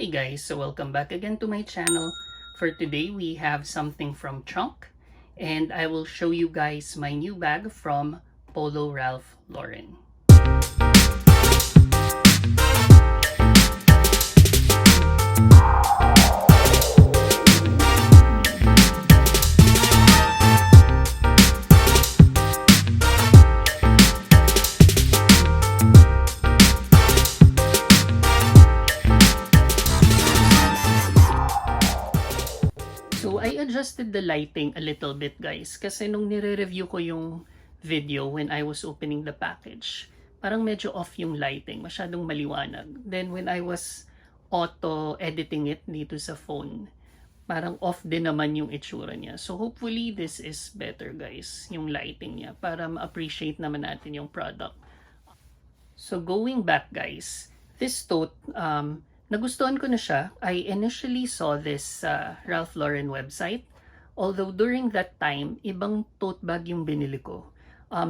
Hey guys, so welcome back again to my channel. For today, we have something from Trunc, and I will show you guys my new bag from Polo Ralph Lauren. So I adjusted the lighting a little bit guys kasi nung nire-review ko yung video when I was opening the package, parang medyo off yung lighting, masyadong maliwanag. Then when I was auto editing it dito sa phone, parang off din naman yung itsura niya. So hopefully this is better guys, yung lighting niya, para ma-appreciate naman natin yung product. So going back guys, this tote, nagustuhan ko na siya. I initially saw this Ralph Lauren website. Although during that time, ibang tote bag yung binili ko.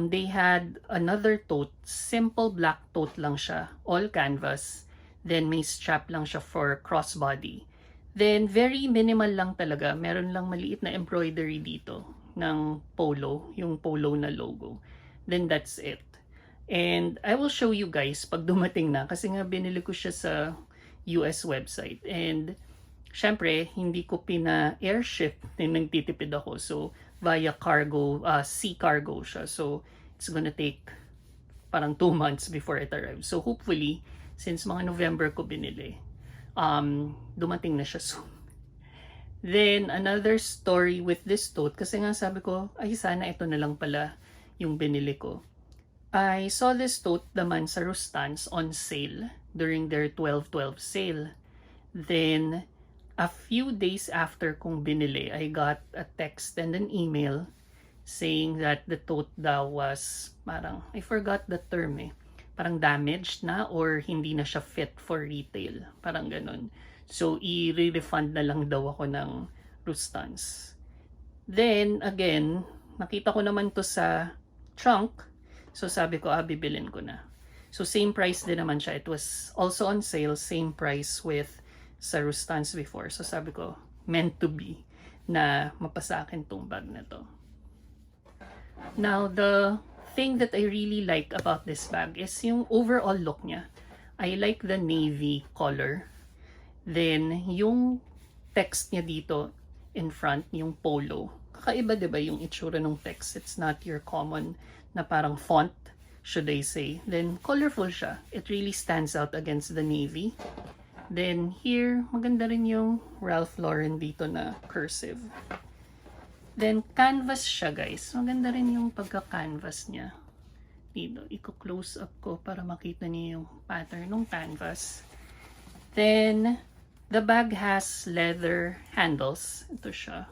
They had another tote, simple black tote lang siya, all canvas. Then may strap lang siya for crossbody. Then very minimal lang talaga, meron lang maliit na embroidery dito ng polo, yung polo na logo. Then that's it. And I will show you guys pag dumating na kasi nga binili ko siya sa US website. And syempre, hindi ko pina-airship din nagtitipid ako. So, via cargo, sea cargo siya. So, it's gonna take parang 2 months before it arrives. So, hopefully, since mga November ko binili, dumating na siya soon. Then, another story with this tote, kasi nga sabi ko, ay sana ito na lang pala yung binili ko. I saw this tote naman sa Rustans on sale during their 12/12 sale. Then, a few days after kong binili, I got a text and an email saying that the tote daw was parang, I forgot the term parang damaged na or hindi na siya fit for retail. Parang ganun. So, i-refund na lang daw ako ng Rustans. Then, again, nakita ko naman to sa Trunc. So sabi ko, bibilin ko na. So same price din naman siya. It was also on sale, same price with sa Rustans before. So sabi ko, meant to be na mapasa akin tong bag na to. Now, the thing that I really like about this bag is yung overall look niya. I like the navy color. Then, yung text niya dito in front, yung polo. Kakaiba diba yung itsura ng text? It's not your common na parang font, should I say. Then, colorful siya. It really stands out against the navy. Then, here, maganda rin yung Ralph Lauren dito na cursive. Then, canvas siya, guys. Maganda rin yung pagka-canvas niya. Dito, i-close up ko para makita niyo yung pattern ng canvas. Then, the bag has leather handles. Ito siya.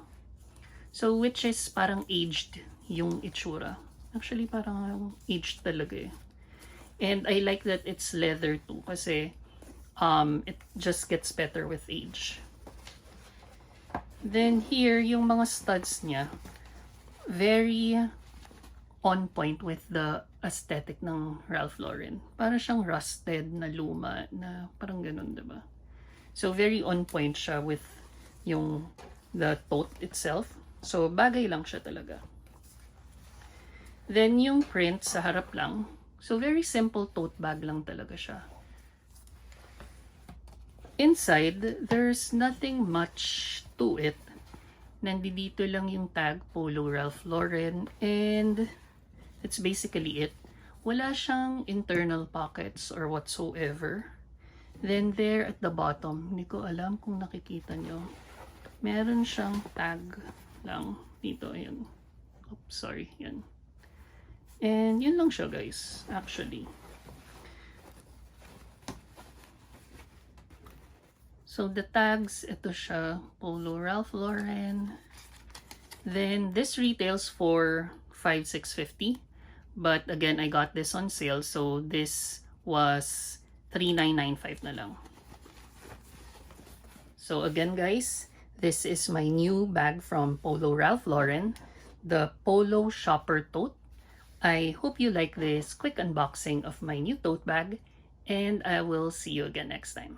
So, which is parang aged yung itsura. Actually, parang aged talaga eh. And I like that it's leather too kasi it just gets better with age. Then here, yung mga studs niya, very on point with the aesthetic ng Ralph Lauren. Para siyang rusted na luma na parang ganun, diba? So very on point siya with yung the tote itself. So bagay lang siya talaga. Then, yung print sa harap lang. So, very simple tote bag lang talaga siya. Inside, there's nothing much to it. Nandito lang yung tag, Polo Ralph Lauren. And, that's basically it. Wala siyang internal pockets or whatsoever. Then, there at the bottom, hindi ko alam kung nakikita nyo. Meron siyang tag lang dito. Ayan. Oops, sorry. Yan. And yun lang siya guys, actually. So the tags, ito siya, Polo Ralph Lauren. Then this retails for $5,650. But again, I got this on sale. So this was $3,995 na lang. So again guys, this is my new bag from Polo Ralph Lauren. The Polo Shopper Tote. I hope you like this quick unboxing of my new tote bag, and I will see you again next time.